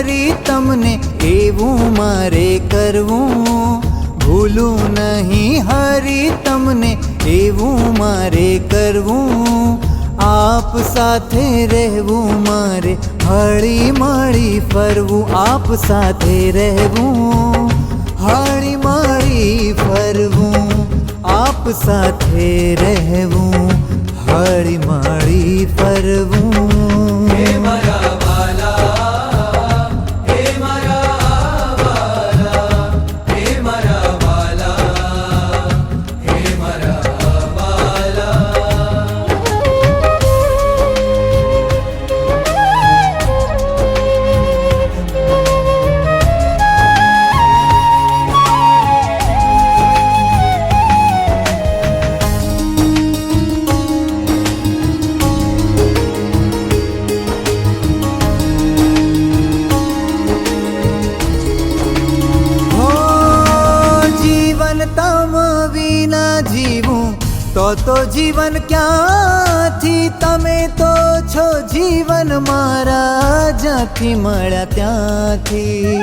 હરી તમને એવું મારે કરવું, ભૂલું નહીં હરી તમને એવું મારે કરવું, આપ સાથે રહેવું મારે હળી મળી ફરવું, આપ સાથે રહેવું હળી મળી ફરવું, આપ સાથે રહેવું હળી મળી ફરવું। હે મારા વાલા, હે મારા વાલા, હે મારા વાલા, હે મારા વાલા। તમ વિના જીવું તો જીવન ક્યાંથી, તમે તો છો જીવન મારા જ્યાંથી મળ્યા ત્યાંથી।